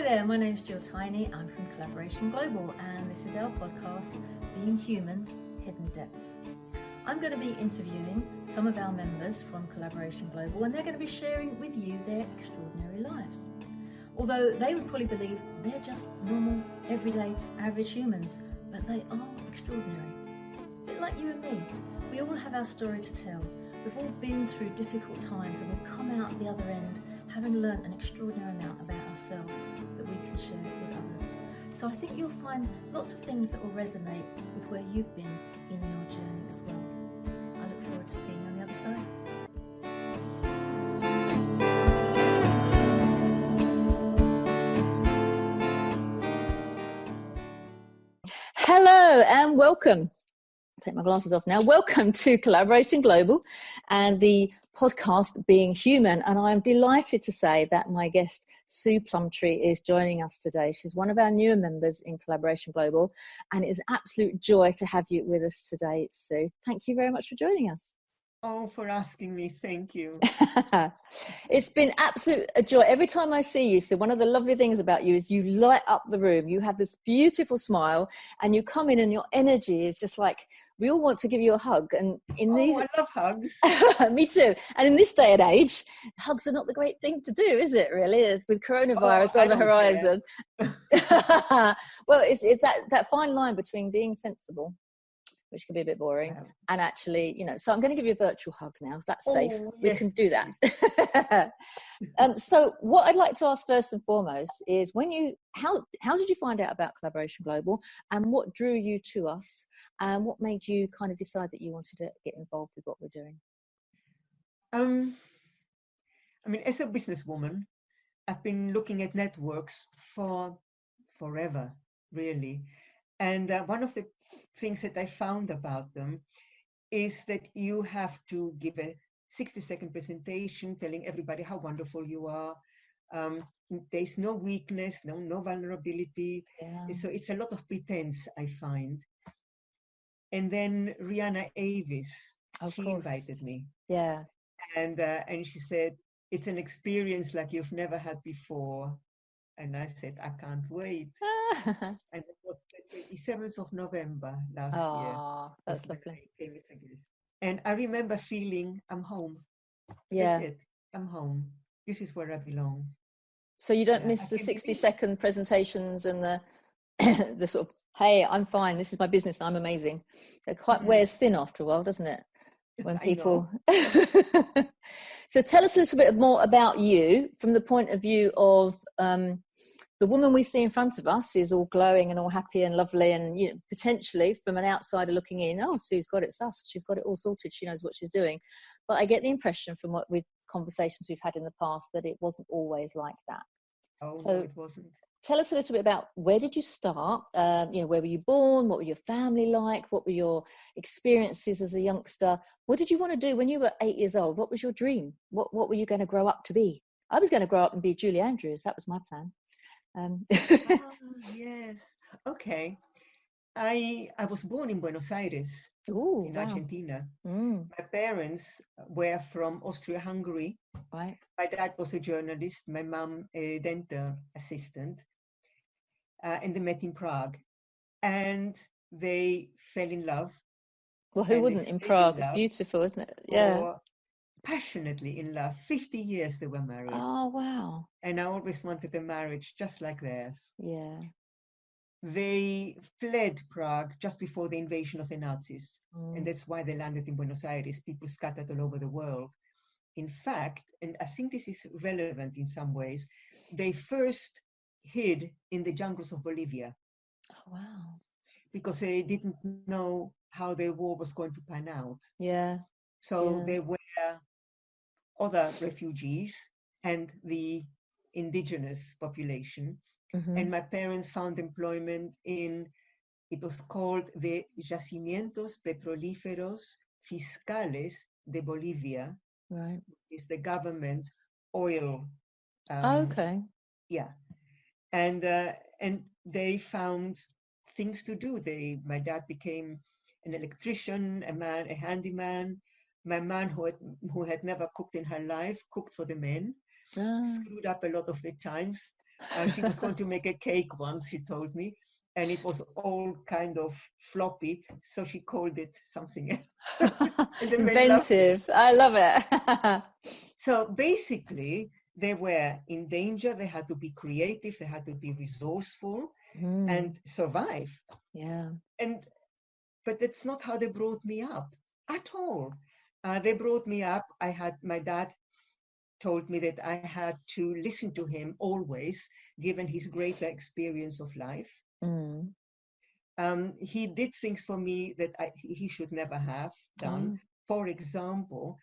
Hi there, my name's Jill Tiny. I'm from Collaboration Global, and this is our podcast, Being Human, Hidden Depths. I'm going to be interviewing some of our members from Collaboration Global, and they're going to be sharing with you their extraordinary lives. Although they would probably believe they're just normal, everyday, average humans, but they are extraordinary. A bit like you and me. We all have our story to tell. We've all been through difficult times, and we've come out the other end having learnt an extraordinary amount about ourselves that we can share with others. So I think you'll find lots of things that will resonate with where you've been in your journey as well. I look forward to seeing you on the other side. Hello and welcome. Take my glasses off now. Welcome to Collaboration Global and the podcast Being Human. And I'm delighted to say that my guest, Sue Plumtree, is joining us today. She's one of our newer members in Collaboration Global, and it is an absolute joy to have you with us today, Sue. Thank you very much for joining us. Oh, for asking me. Thank you. It's been absolute a joy. Every time I see you, so one of the lovely things about you is you light up the room. You have this beautiful smile and you come in and your energy is just like, we all want to give you a hug. And in these, I love hugs. Me too. And in this day and age, hugs are not the great thing to do, is it really? It's with coronavirus on the horizon. Well, it's that fine line between being sensible, which can be a bit boring, and actually, so I'm going to give you a virtual hug now. If that's safe, yes, we can do that. So what I'd like to ask first and foremost is how did you find out about Collaboration Global, and what drew you to us, and what made you kind of decide that you wanted to get involved with what we're doing? As a businesswoman, I've been looking at networks for forever, really. And one of the things that I found about them is that you have to give a 60-second presentation telling everybody how wonderful you are. There's no weakness, no vulnerability. Yeah. So it's a lot of pretense, I find. And then Rihanna Avis, she invited me. Yeah. And she said, it's an experience like you've never had before. And I said, I can't wait. And it was the 27th of November last year. That's lovely. And I remember feeling, I'm home. Yeah. That's it. I'm home. This is where I belong. So you don't miss the 60-second presentations and the the sort of, hey, I'm fine. This is my business. And I'm amazing. It quite wears thin after a while, doesn't it? When people. So tell us a little bit more about you from the point of view of the woman we see in front of us is all glowing and all happy and lovely, and potentially from an outsider looking in, oh, Sue's got it, it's us. She's got it all sorted. She knows what she's doing. But I get the impression from conversations we've had in the past that it wasn't always like that. So it wasn't. Tell us a little bit about where did you start? Where were you born? What were your family like? What were your experiences as a youngster? What did you want to do when you were 8 years old? What was your dream? What were you going to grow up to be? I was going to grow up and be Julie Andrews. That was my plan. Yes. Okay. I was born in Buenos Aires, in Argentina. My parents were from Austria-Hungary. Right. My dad was a journalist, my mom a dental assistant, and they met in Prague. And they fell in love. Well, who wouldn't in Prague? It's beautiful, isn't it? Yeah. Passionately in love. 50 years they were married. Oh, wow. And I always wanted a marriage just like theirs. Yeah. They fled Prague just before the invasion of the Nazis. And that's why they landed in Buenos Aires. People scattered all over the world. In fact, and I think this is relevant in some ways, they first hid in the jungles of Bolivia. Oh, wow. Because they didn't know how the war was going to pan out. Yeah. So there were other refugees and the indigenous population. And my parents found employment it was called the Yacimientos Petrolíferos Fiscales de Bolivia. Right. It's the government oil. Okay. Yeah. And they found things to do. My dad became an electrician, a handyman. My mom, who had never cooked in her life, cooked for the men. Screwed up a lot of the times, She was going to make a cake once, she told me, and it was all kind of floppy, so she called it something else. And the men loved it. Inventive. I love it. So basically, they were in danger. They had to be creative. They had to be resourceful and survive. Yeah. But that's not how they brought me up at all. They brought me up. My dad told me that I had to listen to him always, given his greater experience of life. Mm. He did things for me that he should never have done. For example,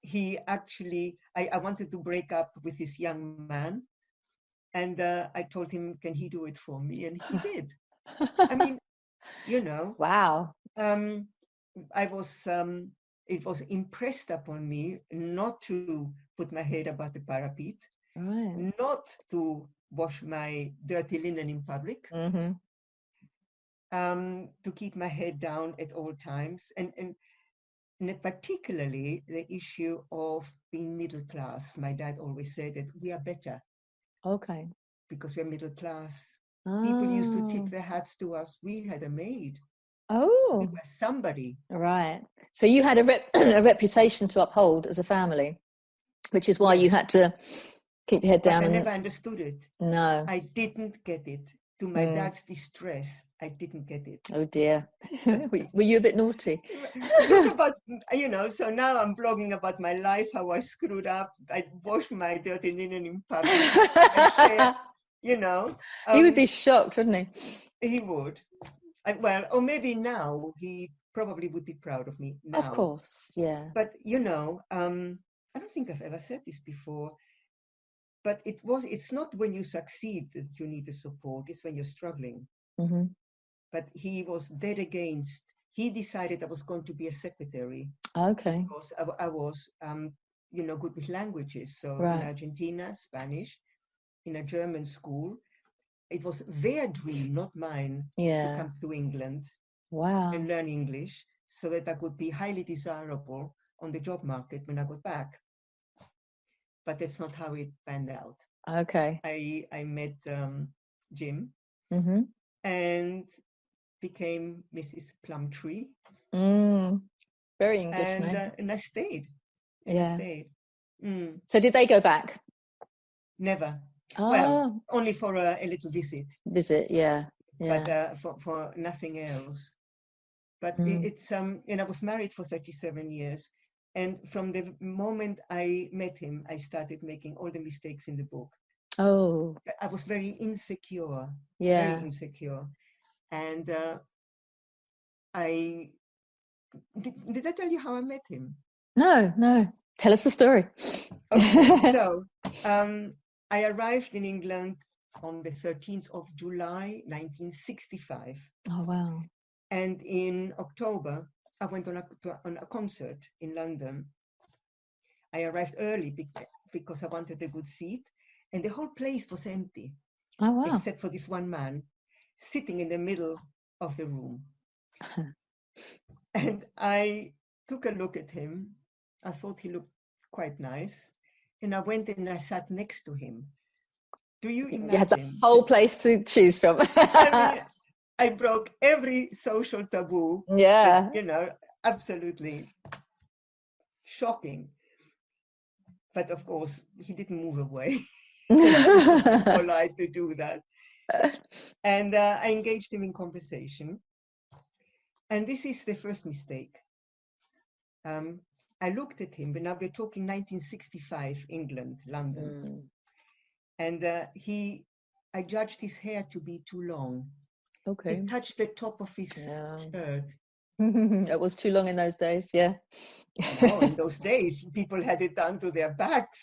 he actually, I wanted to break up with this young man, and I told him, can he do it for me? And he did. I mean, Wow. It was impressed upon me not to put my head above the parapet, Right. not to wash my dirty linen in public, Mm-hmm. to keep my head down at all times, and particularly the issue of being middle class. My dad always said that we are better Okay. because we're middle class. People used to tip Oh. their hats to us. We had a maid. We Oh. were somebody. Right. So you had a reputation to uphold as a family, which is why you Yes, had to keep your head but down I and never understood it. no. I didn't get it. To my dad's distress, I didn't get it. Oh dear. Were you a bit naughty? Not about, so now I'm blogging about my life, how I screwed up. I wash my dirty linen in public. I share, He would be shocked, wouldn't he? he would. Or maybe now he probably would be proud of me Of now. course, yeah. But, I don't think I've ever said this before, but it's not when you succeed that you need the support, it's when you're struggling. Mm-hmm. But he was dead against. He decided I was going to be a secretary Okay. because I was, good with languages. So in Right. Argentina, Spanish, in a German school. It was their dream, not mine, to Yeah. come to England Wow. and learn English so that I could be highly desirable on the job market when I got back. But that's not how it panned out. Okay. I met Jim Mm-hmm. and became Mrs. Plumtree, Very English and name. I stayed. Yeah. Mm, So did they go back? never. Well, Oh, only for a little visit, visit. Yeah. but Yeah. for nothing else. But Mm. I was married for 37 years. And from the moment I met him, I started making all the mistakes in the book. Oh, I was very insecure, very yeah. insecure. And did I tell you how I met him? No, no. Tell us the story. Okay, so I arrived in England on the 13th of July, 1965. Oh, wow. And in October, I went on a concert in London. I arrived early because I wanted a good seat, and the whole place was empty, Oh, wow. except for this one man sitting in the middle of the room. And I took a look at him. I thought he looked quite nice. And I went and I sat next to him. Do you You had the imagine? whole place to choose from. I mean, I broke every social taboo. Yeah. That, absolutely shocking. But of course, he didn't move away. Too polite to do that. And I engaged him in conversation. And this is the first mistake. I looked at him, but now we're talking 1965, England, London. And I judged his hair to be too long. Okay. It touched the top of his shirt. It was too long in those days, yeah. No, in those days, people had it down to their backs.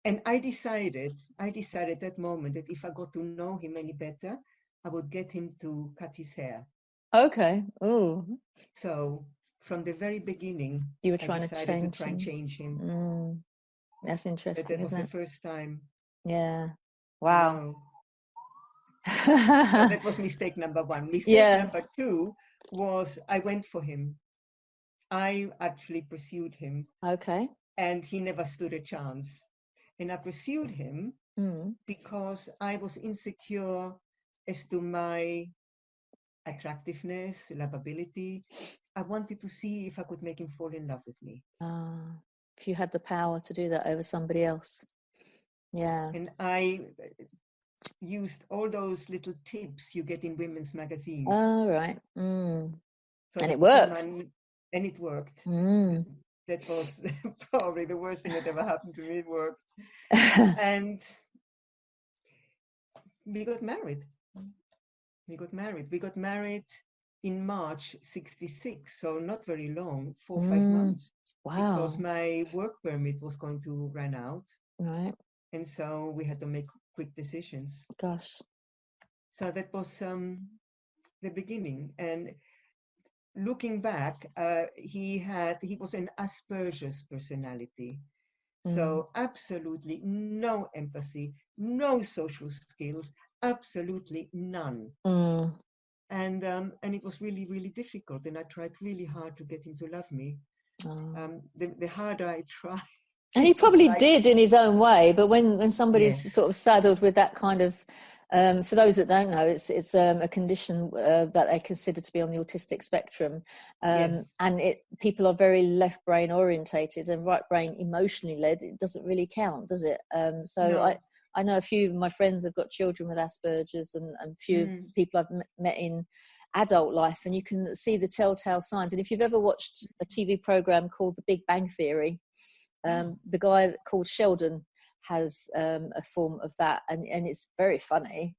And I decided at that moment that if I got to know him any better, I would get him to cut his hair. Okay. Oh. So from the very beginning, You were I trying to decided to try and change him. That's interesting, That was isn't the it? first time. Yeah. I Wow. know. So that was mistake number one. Mistake number two was I went for him. I actually pursued him. Okay. And he never stood a chance. And I pursued him Mm. because I was insecure as to my attractiveness, lovability. I wanted to see if I could make him fall in love with me. If you had the power to do that over somebody else. Yeah. And I used all those little tips you get in women's magazines. Oh, right. Mm. So And that it was on worked. and it worked. Mm. That was probably the worst thing that ever happened to me. It worked. And we got married. We got married in March 66, so not very long, 4 or 5 months, because Wow. my work permit was going to run out. Right. And so we had to make quick decisions. Gosh. So that was the beginning. And looking back, he was an Asperger's personality. So absolutely no empathy, no social skills, absolutely none. Mm. And it was really, really difficult. And I tried really hard to get him to love me. Oh. The harder I tried, And he it was probably like, did in his own way, but when yes, somebody's sort of saddled with that kind of, for those that don't know, it's a condition that they consider to be on the autistic spectrum, yes, and people are very left brain orientated and right brain emotionally led. It doesn't really count, does it? So no, I know a few of my friends have got children with Asperger's, and a few people I've met in adult life, and you can see the telltale signs. And if you've ever watched a TV program called The Big Bang Theory, the guy called Sheldon has a form of that, and it's very funny,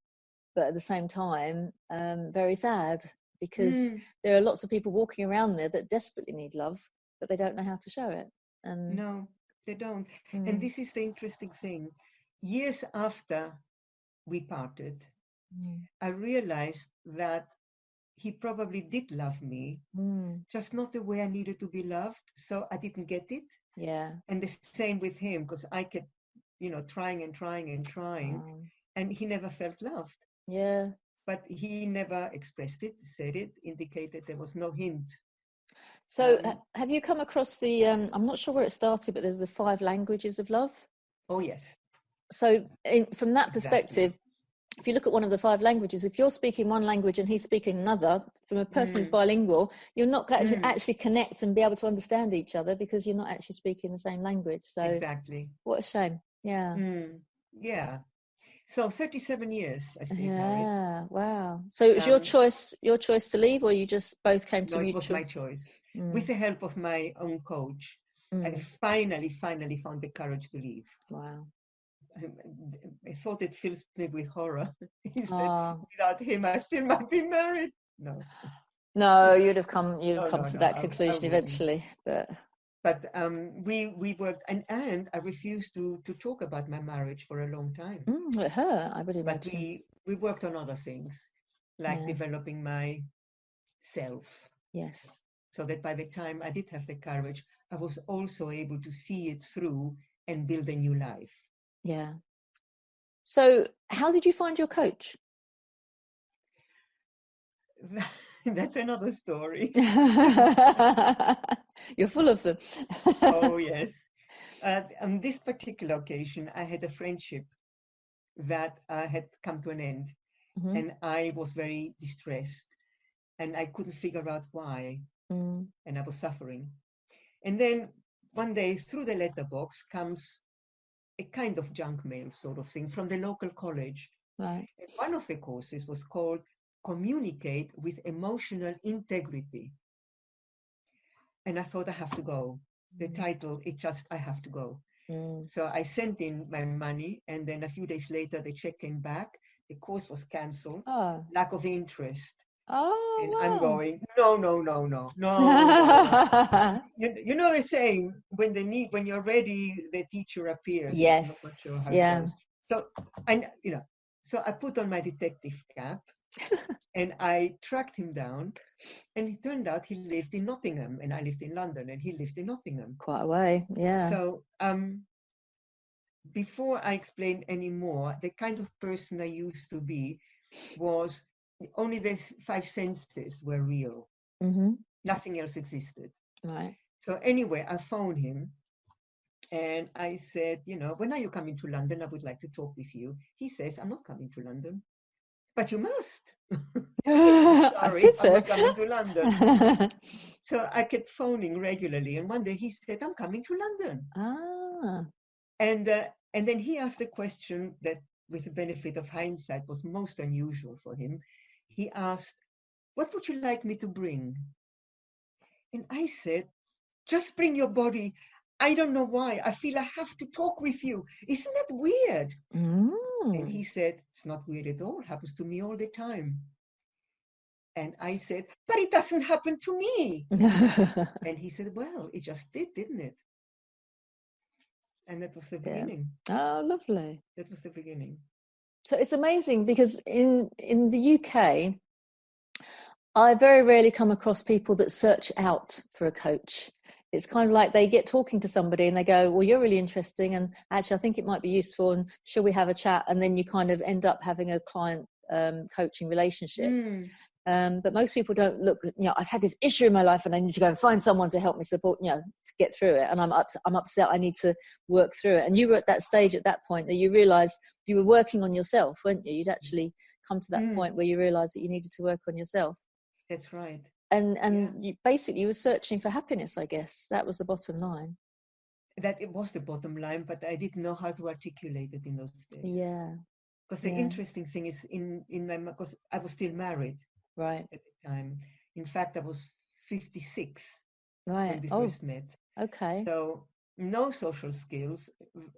but at the same time very sad, because there are lots of people walking around there that desperately need love, but they don't know how to show it. And no, they don't. And this is the interesting thing. Years after we parted, I realized that he probably did love me, just not the way I needed to be loved. So I didn't get it. yeah. And the same with him, because I kept, trying and trying and trying, and he never felt loved. Yeah. But he never expressed it, said it, indicated there was no hint. So have you come across the, I'm not sure where it started, but there's the 5 languages of love. Oh, yes. So from that Exactly. perspective, if you look at one of the 5 languages, if you're speaking one language and he's speaking another, from a person who's bilingual, you're not actually connect and be able to understand each other, because you're not actually speaking the same language. So Exactly. what a shame. Yeah. Yeah. So 37 years I stayed married. Yeah. Wow. So it was your choice to leave, or you just both came to No, it was mutual? my choice. With the help of my own coach, I finally found the courage to leave. Wow. I thought it fills me with horror. Is that without him, I still might be married? No, you'd have come No, to no, that I conclusion wouldn't. eventually, but we worked, and I refused to talk about my marriage for a long time. it hurt, I would But imagine. we worked on other things, like developing myself, Yes. so that by the time I did have the courage, I was also able to see it through and build a new life. Yeah. So how did you find your coach? That's another story. You're full of them. Oh, yes. On this particular occasion, I had a friendship that had come to an end, and I was very distressed, and I couldn't figure out why, and I was suffering. And then one day, through the letterbox comes a kind of junk mail sort of thing from the local college. Right. And one of the courses was called Communicate with Emotional Integrity. And I thought, I have to go. The title, I have to go. So I sent in my money, and then a few days later, the check came back. The course was cancelled, lack of interest. And I'm Wow. going, no. You know the saying, when you're ready, the teacher appears. I'm not quite sure Yes. how it Yeah. goes. So I put on my detective cap and I tracked him down, and it turned out he lived in Nottingham, and I lived in London, and he lived in Nottingham. Quite a way. Yeah. So before I explain any more, the kind of person I used to be was only the 5 senses were real. Nothing else existed. Right. So anyway, I phoned him, And I said, when are you coming to London? I would like to talk with you. He says, I'm not coming to London. But you must. I Sorry, said I'm so. not coming to London. So I kept phoning regularly. And one day he said, I'm coming to London. Ah. And then he asked a question that, with the benefit of hindsight, was most unusual for him. He asked, what would you like me to bring? And I said, just bring your body. I don't know why. I feel I have to talk with you. Isn't that weird? And he said, it's not weird at all. It happens to me all the time. And I said, but it doesn't happen to me. And he said, well, it just did, didn't it? And that was the Yeah. beginning. Oh, lovely. That was the beginning. So it's amazing because in the UK, I very rarely come across people that search out for a coach. It's kind of like they get talking to somebody and they go, well, you're really interesting. And actually, I think it might be useful. And shall we have a chat? And then you kind of end up having a client coaching relationship. But most people don't look, I've had this issue in my life and I need to go and find someone to help me support, to get through it. And I'm upset. I need to work through it. And you were at that stage at that point that you realized you were working on yourself, weren't you? You'd actually come to that point where you realized that you needed to work on yourself. That's right. And you were searching for happiness, I guess. That was the bottom line. That it was the bottom line, but I didn't know how to articulate it in those days. Yeah. Because the interesting thing is because I was still married. Right. At the time. In fact, I was 56 Right. when we first met. Okay. So no social skills,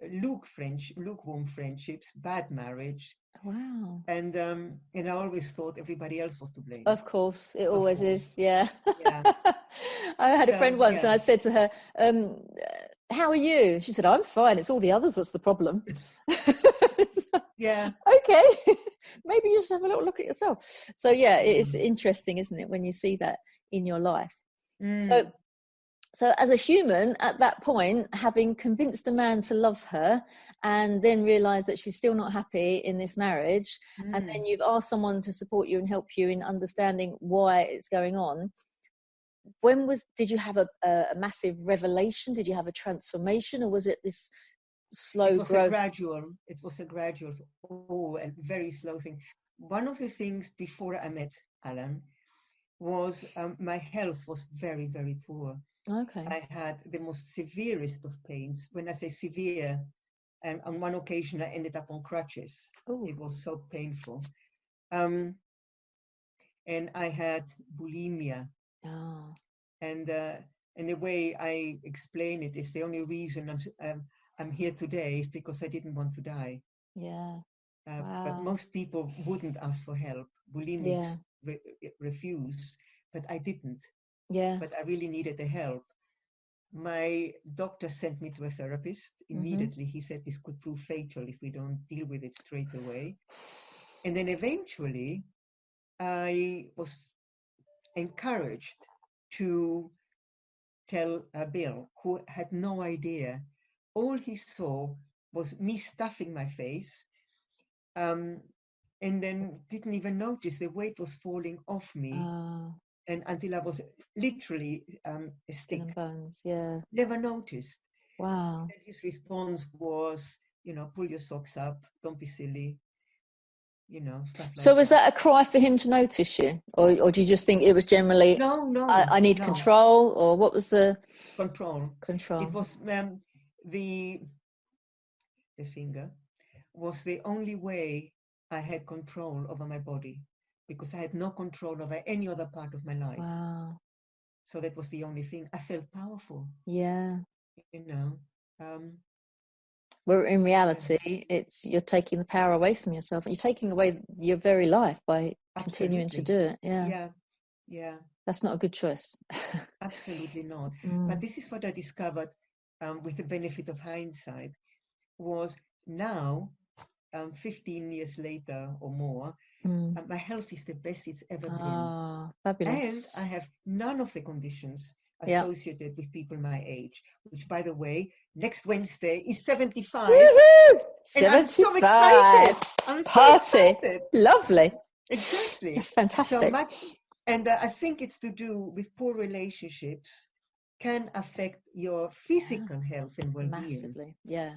lukewarm friendships, bad marriage. Wow. And I always thought everybody else was to blame. Of course, it always is. Yeah. Yeah. I had a friend once and I said to her, how are you? She said, I'm fine. It's all the others that's the problem. Yeah. Okay. Maybe you should have a little look at yourself. So yeah, it's interesting, isn't it, when you see that in your life? So as a human at that point, having convinced a man to love her and then realized that she's still not happy in this marriage, and then you've asked someone to support you and help you in understanding why it's going on, did you have a massive revelation? Did you have a transformation, or was it this slow growth? It was a gradual, and very slow thing. One of the things before I met Alan was my health was very, very poor. Okay. I had the most severest of pains. When I say severe, and on one occasion I ended up on crutches. Ooh. It was so painful. And I had bulimia. Oh. And the way I explain it is the only reason I'm here today is because I didn't want to die. Yeah. Wow. But most people wouldn't ask for help. Bulimics refuse, but I didn't. Yeah. But I really needed the help. My doctor sent me to a therapist immediately. He said this could prove fatal if we don't deal with it straight away. And then eventually I was encouraged to tell Bill, who had no idea. All he saw was me stuffing my face, and then didn't even notice the weight was falling off me, and until I was literally a skin stick. and bones. Yeah. Never noticed. Wow. And his response was, pull your socks up, don't be silly, stuff like so was that a cry for him to notice you, or do you just think it was generally I need control, or what was the control? It was the finger was the only way I had control over my body, because I had no control over any other part of my life. Wow. So that was the only thing. I felt powerful. Yeah. Where in reality, it's you're taking the power away from yourself. You're taking away your very life by continuing to do it. Yeah. Yeah. That's not a good choice. Absolutely not. But this is what I discovered with the benefit of hindsight, was now, 15 years later or more, my health is the best it's ever been. Fabulous. And I have none of the conditions associated with people my age, which, by the way, next Wednesday is 75. Woohoo! 75. And I'm so excited. Party. Lovely. Exactly. That's fantastic. So much, and I think it's to do with poor relationships can affect your physical health and well-being. Massively. Yeah.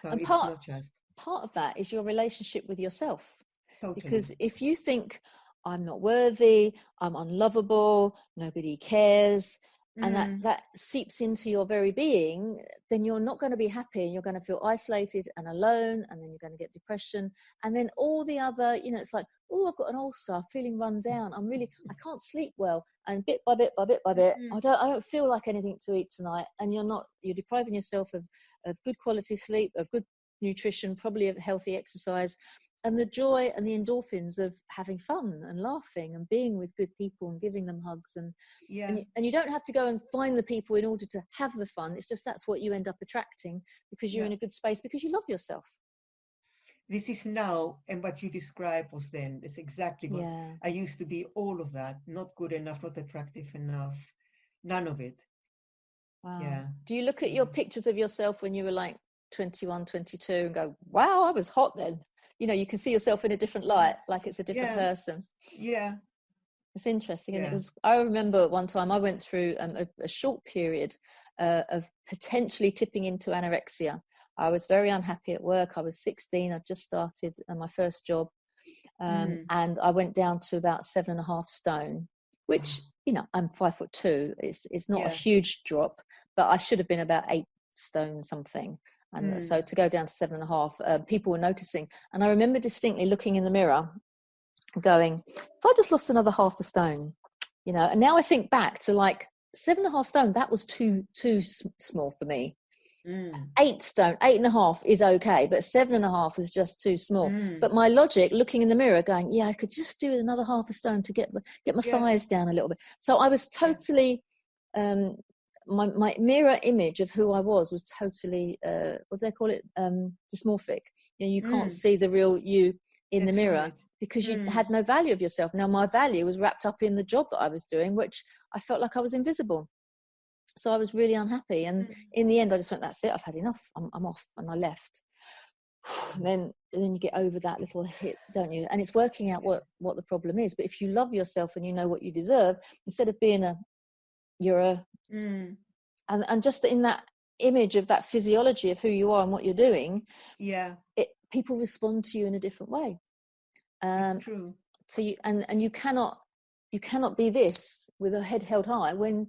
So And it's not just part of that is your relationship with yourself. totally. Because if you think, I'm not worthy, I'm unlovable, nobody cares, and that seeps into your very being, then you're not going to be happy, and you're going to feel isolated and alone, and then you're going to get depression, and then all the other, it's like, oh, I've got an ulcer, I'm feeling run down, I can't sleep well, and bit by bit I don't feel like anything to eat tonight, and you're depriving yourself of good quality sleep, of good nutrition, probably of healthy exercise, and the joy and the endorphins of having fun and laughing and being with good people and giving them hugs, and you don't have to go and find the people in order to have the fun. It's just that's what you end up attracting, because you're in a good space, because you love yourself. This is now, and what you described was then. It's exactly what I used to be. All of that, not good enough, not attractive enough, none of it. Wow. Yeah. Do you look at your pictures of yourself when you were like 21, 22 and go, wow, I was hot then? You can see yourself in a different light, like it's a different person. Yeah. It's interesting. And I remember one time I went through a short period of potentially tipping into anorexia. I was very unhappy at work. I was 16. I'd just started my first job. And I went down to about 7.5 stone, which, I'm 5'2". It's not a huge drop, but I should have been about 8 stone something. And so to go down to 7.5, people were noticing. And I remember distinctly looking in the mirror going, if I just lost another 0.5 stone, and now I think back to like 7.5 stone, that was too small for me. 8 stone, 8.5 is okay, but 7.5 was just too small. But my logic, looking in the mirror, going, I could just do another 0.5 stone to get my thighs down a little bit. So I was totally, my mirror image of who I was totally, what do they call it? Dysmorphic. You can't see the real you in the mirror. Right. Because you had no value of yourself. Now my value was wrapped up in the job that I was doing, which I felt like I was invisible. So I was really unhappy. And in the end, I just went, that's it. I've had enough. I'm off. And I left. And then you get over that little hit, don't you? And it's working out what the problem is. But if you love yourself and you know what you deserve, instead of being and just in that image of that physiology of who you are and what you're doing, people respond to you in a different way. It's true. So you cannot be this with a head held high when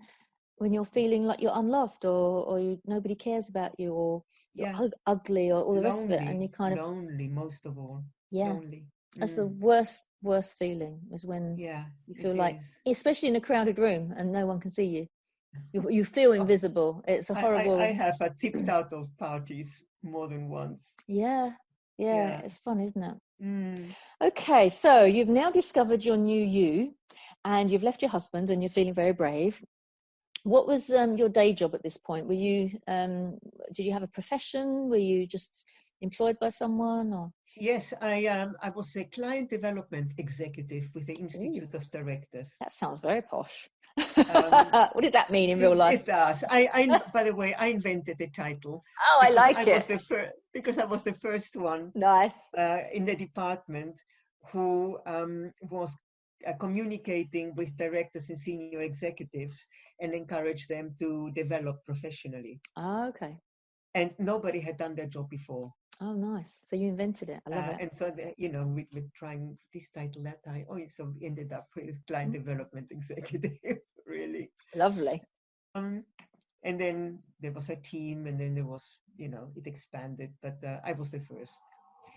you're feeling like you're unloved or nobody cares about you, or you're ugly, or all the rest of it, and you kind of lonely, most of all. Lonely. That's the worst feeling, is when you feel like, especially in a crowded room and no one can see you. You feel invisible. It's a horrible. I have tipped out of parties more than once. Yeah, it's fun, isn't it? Okay, so you've now discovered your new you, and you've left your husband, and you're feeling very brave. What was your day job at this point? Were you did you have a profession? Were you just employed by someone, or? Yes, I was a client development executive with the Institute of Directors. That sounds very posh. What did that mean in real life? It does. I by the way, I invented the title. Oh, I like it. Because I was the first one. Nice. In the department who was communicating with directors and senior executives and encourage them to develop professionally. Oh, okay. And nobody had done their job before. Oh, nice. So you invented it. I love it. And so, with trying this title, that time, so we ended up with client development executive, really. Lovely. And then there was a team, and then there was, it expanded, but I was the first.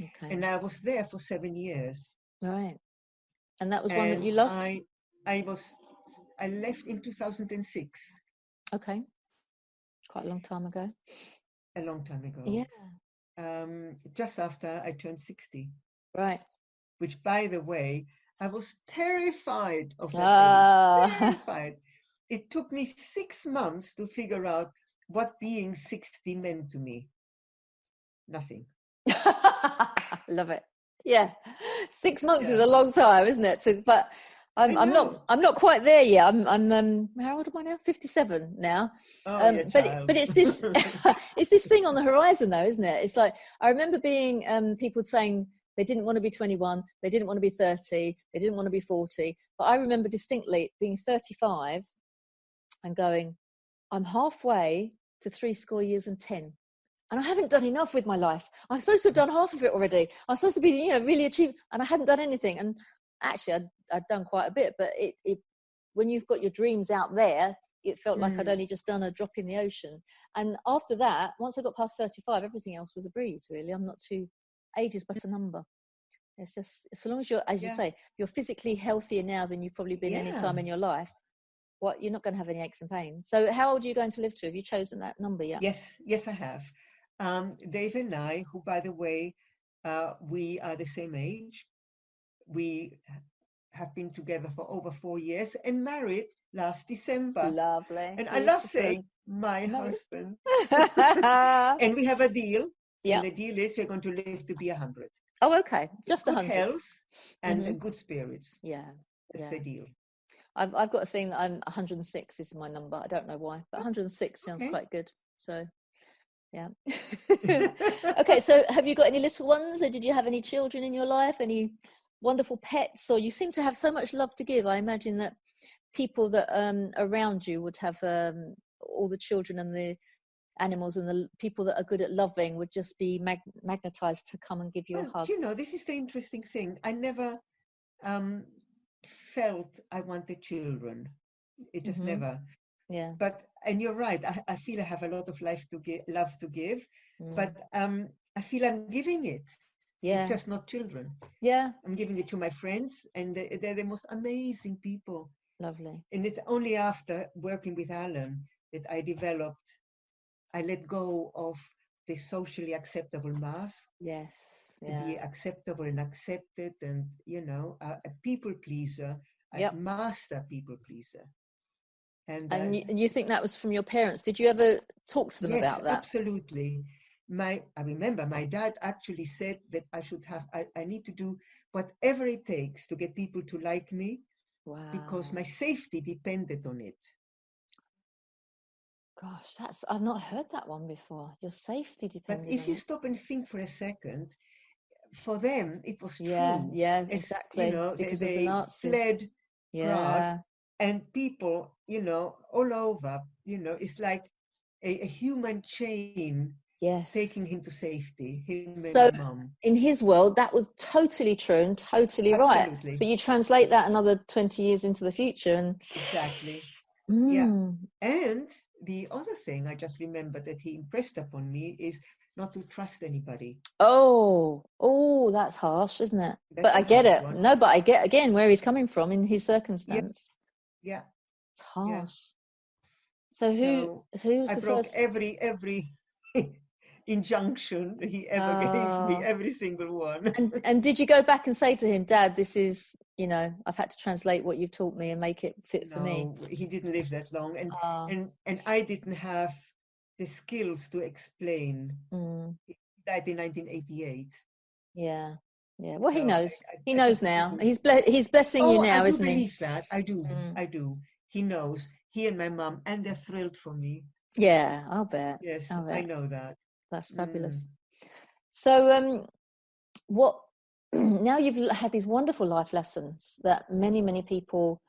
Okay. And I was there for 7 years. Right. And that was one that you loved? I left in 2006. Okay. Quite a long time ago. A long time ago. Yeah. Just after I turned 60. Right. Which, by the way, I was terrified of that. Terrified. It took me 6 months to figure out what being 60 meant to me. Nothing. Love it. Yeah. 6 months is a long time, isn't it? But I'm not quite there yet. I'm how old am I now? 57 now. But it's this it's this thing on the horizon, though, isn't it? It's like, I remember being people saying they didn't want to be 21, they didn't want to be 30, they didn't want to be 40. But I remember distinctly being 35 and going, I'm halfway to 70 years. And I haven't done enough with my life. I'm supposed to have done half of it already. I'm supposed to be, really achieved, and I hadn't done anything. And actually, I'd done quite a bit. But it when you've got your dreams out there, it felt like I'd only just done a drop in the ocean. And after that, once I got past 35, everything else was a breeze. Really, I'm not too. Age is but a number. It's just so long as you're, as you say, you're physically healthier now than you've probably been any time in your life. You're not going to have any aches and pains. So how old are you going to live to? Have you chosen that number yet? Yes, I have. Dave and I, who, by the way, we are the same age. We have been together for over 4 years and married last December. Lovely. And I love Beautiful. saying my Married. husband. And we have a deal. Yeah. And the deal is we're going to live to be 100. Oh, okay. Just good 100. health and good spirits. Yeah. That's the deal. I've got a thing that I'm 106 is my number. I don't know why, but 106 sounds quite good. So, yeah. Okay, so have you got any little ones, or did you have any children in your life? Any wonderful pets? Or you seem to have so much love to give. I imagine that people that around you would have all the children and the animals, and the people that are good at loving would just be magnetized to come and give you a hug. This is the interesting thing. I never felt I wanted children. It just never. Yeah. And you're right. I feel I have a lot of love to give, but I feel I'm giving it. Yeah. It's just not children. Yeah. I'm giving it to my friends, and they're the most amazing people. Lovely. And it's only after working with Alan that I let go of the socially acceptable mask. Yes. To be acceptable and accepted, and a people pleaser, a master people pleaser. And you think that was from your parents? Did you ever talk to them about that? Yes, absolutely. I remember my dad actually said that I need to do whatever it takes to get people to like me. Wow. Because my safety depended on it. Gosh, I've not heard that one before. Your safety depended on it. But if you stop and think for a second, for them it was true. Yeah, exactly. Because they of the Nazis. fled Prague, and people, all over, it's like a human chain taking him to safety, him and my mum. In his world, that was totally true and totally Absolutely. right. But you translate that another 20 years into the future and... Exactly. Yeah. And the other thing I just remembered that he impressed upon me is not to trust anybody. Oh, that's harsh, isn't it? But I get it. No, but I get, again, where he's coming from in his circumstance. Yeah. It's harsh. So who's I the broke first? every injunction he ever gave me, every single one. And did you go back and say to him, Dad, this is, I've had to translate what you've taught me and make it fit for me? No, he didn't live that long, and I didn't have the skills to explain. He died in 1988. Yeah. Well, he knows. He knows now. He's blessing you now, isn't he? I believe that. I do. He knows. He and my mum, and they're thrilled for me. Yeah, I'll bet. Yes, I know that. That's fabulous. So, what? Now you've had these wonderful life lessons that many people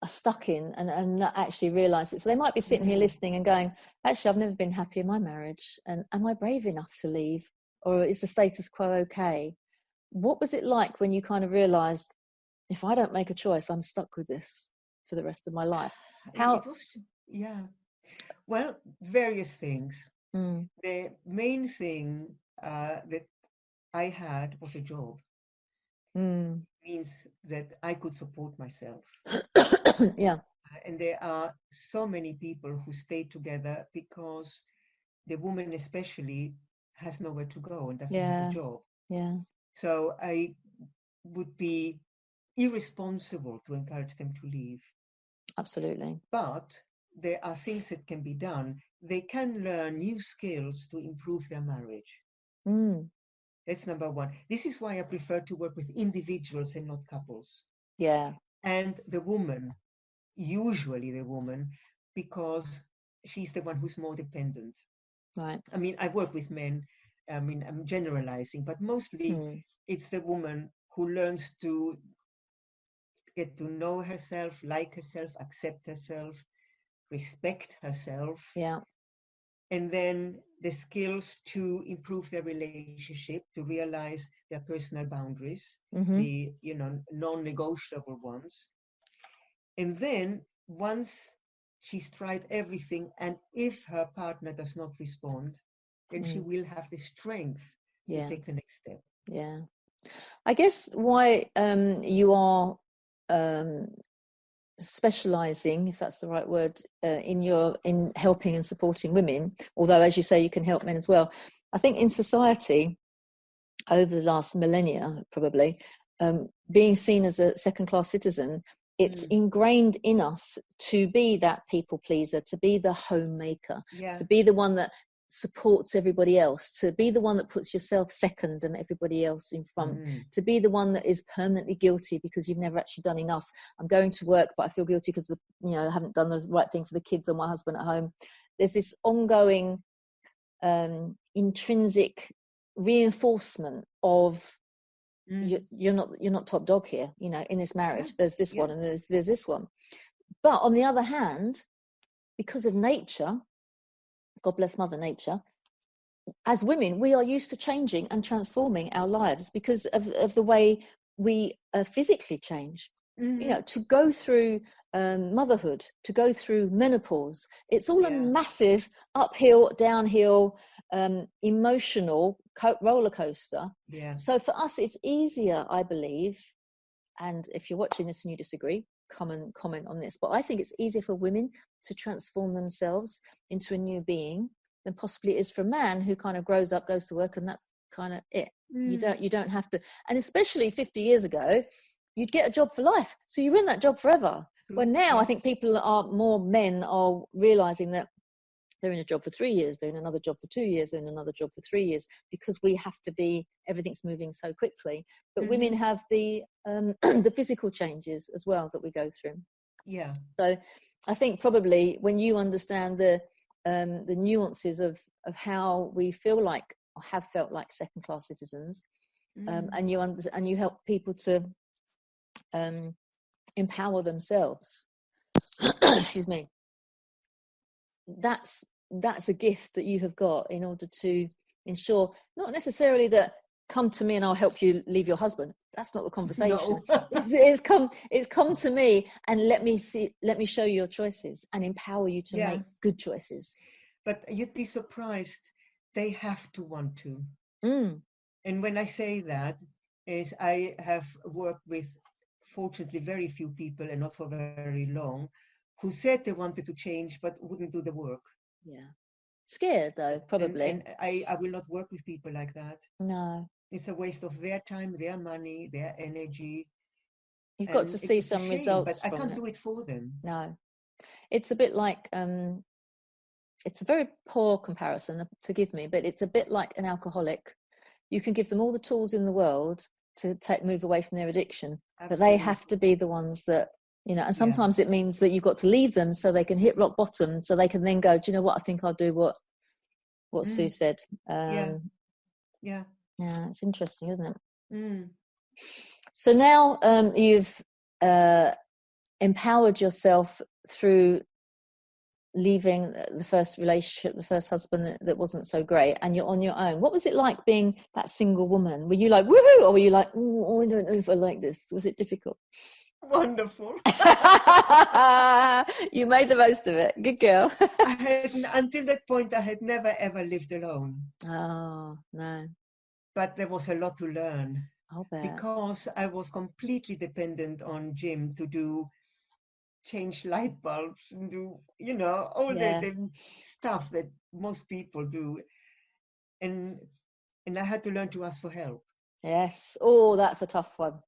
are stuck in and not actually realise it. So they might be sitting here listening and going, actually, I've never been happy in my marriage. And am I brave enough to leave? Or is the status quo okay? What was it like when you kind of realised, if I don't make a choice, I'm stuck with this for the rest of my life? Well, various things. The main thing that I had was a job. Means that I could support myself. Yeah. And there are so many people who stay together because the woman especially has nowhere to go and doesn't have a job. Yeah. So I would be irresponsible to encourage them to leave. Absolutely. But there are things that can be done. They can learn new skills to improve their marriage. That's number one. This is why I prefer to work with individuals and not couples. Yeah. And the woman, usually the woman, because she's the one who's more dependent. Right. I mean, I work with men. I mean, I'm generalizing, but mostly it's the woman who learns to get to know herself, like herself, accept herself, respect herself, Yeah. and then the skills to improve their relationship, to realize their personal boundaries, Mm-hmm. the non-negotiable ones. And then once she's tried everything, and if her partner does not respond, then she will have the strength to Yeah. take the next step. Yeah. I guess why you are specializing, if that's the right word, in helping and supporting women, although as you say you can help men as well. I think in society over the last millennia, probably, being seen as a second-class citizen, it's ingrained in us to be that people pleaser, to be the homemaker, to be the one that supports everybody else, to be the one that puts yourself second and everybody else in front, to be the one that is permanently guilty because you've never actually done enough. I'm going to work, but I feel guilty because I haven't done the right thing for the kids or my husband at home. There's this ongoing intrinsic reinforcement of you're not top dog here, in this marriage. There's this one and there's this one. But on the other hand, because of nature, God bless Mother Nature, as women we are used to changing and transforming our lives because of the way we physically change. To go through motherhood, to go through menopause, it's all a massive uphill, downhill, emotional roller coaster. So for us it's easier, I believe, and if you're watching this and you disagree, come and comment on this, but I think it's easier for women to transform themselves into a new being than possibly it is for a man who kind of grows up, goes to work, and that's kind of it. You don't have to, and especially 50 years ago you'd get a job for life, so you're in that job forever. Well, now I think men are realizing that they're in a job for 3 years, they're in another job for 2 years, they're in another job for 3 years, because we have to be, everything's moving so quickly. But women have the the physical changes as well that we go through. So I think probably when you understand the nuances of how we feel like or have felt like second class citizens, and you help people to empower themselves, excuse me, that's a gift that you have got in order to ensure, not necessarily that come to me and I'll help you leave your husband. That's not the conversation. No. it's come to me and let me show you your choices and empower you to make good choices. But you'd be surprised, they have to want to. And when I say that, is I have worked with, fortunately, very few people, and not for very long, who said they wanted to change but wouldn't do the work. Scared though, probably. And I will not work with people like that. No, it's a waste of their time, their money, their energy. You've got to see some results but I can't it. do it for them. No, it's a bit like it's a very poor comparison, forgive me, but it's a bit like an alcoholic. You can give them all the tools in the world to move away from their addiction. Absolutely. But they have to be the ones that, and sometimes it means that you've got to leave them so they can hit rock bottom, so they can then go, do you know what, I think I'll do what Sue said. Yeah, it's interesting, isn't it? So now you've empowered yourself through leaving the first relationship, the first husband that wasn't so great, and you're on your own. What was it like being that single woman? Were you like woohoo, or were you like, oh, I don't know if I like this? Was it difficult? Wonderful. You made the most of it. Good girl. Until that point I had never ever lived alone. Oh no. But there was a lot to learn. I'll bet. Because I was completely dependent on Jim to change light bulbs and do, all the stuff that most people do. And I had to learn to ask for help. Yes. Oh, that's a tough one.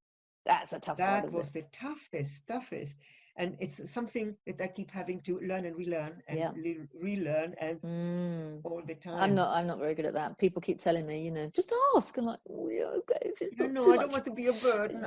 That's a tough one. That was the toughest. And it's something that I keep having to learn and relearn and relearn and all the time. I'm not very good at that. People keep telling me, just ask. I'm like, oh yeah, okay. If it's not too much. I don't want to be a burden.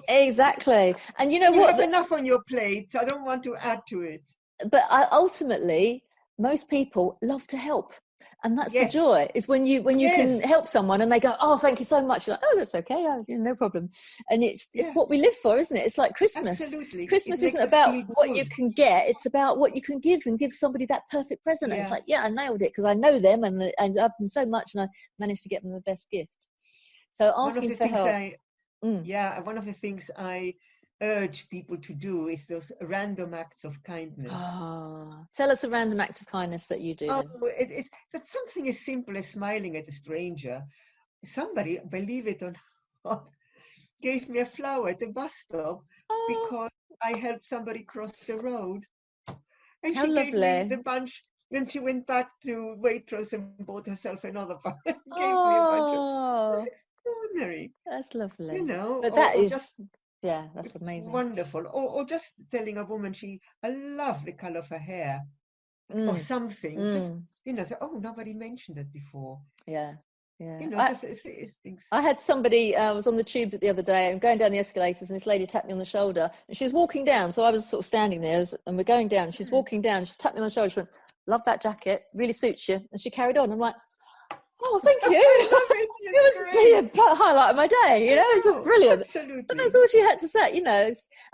Exactly. And you have enough on your plate. I don't want to add to it. But ultimately, most people love to help. And that's the Yes, joy, is when you yes, can help someone and they go, oh, thank you so much. You're like, oh, that's okay. No problem. And it's yeah, what we live for, isn't it? It's like Christmas. absolutely. It Christmas isn't makes us about feel what you good. can get. It's about what you can give, and give somebody that perfect present. And it's Yeah. like, yeah, I nailed it because I know them and I love them so much, and I managed to get them the best gift. So One of asking the for things help. one of the things I urge people to do is those random acts of kindness. Tell us a random act of kindness that you do Oh, then. it's that's something as simple as smiling at a stranger. Somebody, believe it or not, gave me a flower at the bus stop Oh, because I helped somebody cross the road. And how she gave me the lovely. bunch. Then she went back to Waitrose and bought herself another bunch. Gave me a bunch of. That's Oh, extraordinary, that's you lovely. know, But that or just is, yeah, that's amazing. wonderful. Or just telling a woman I love the color of her hair or Mm, something. Just, mm, say, oh, nobody mentioned that before. yeah, yeah. Just it's things. I had somebody, I was on the tube the other day and going down the escalators, and this lady tapped me on the shoulder, and she was walking down. So I was sort of standing there and we're going down. She's walking down. She tapped me on the shoulder. She went, love that jacket. Really suits you. And she carried on. I'm like, oh, thank you. I love it. It It's great. was the highlight of my day, I it's just know, brilliant. But that's absolutely. all she had to say,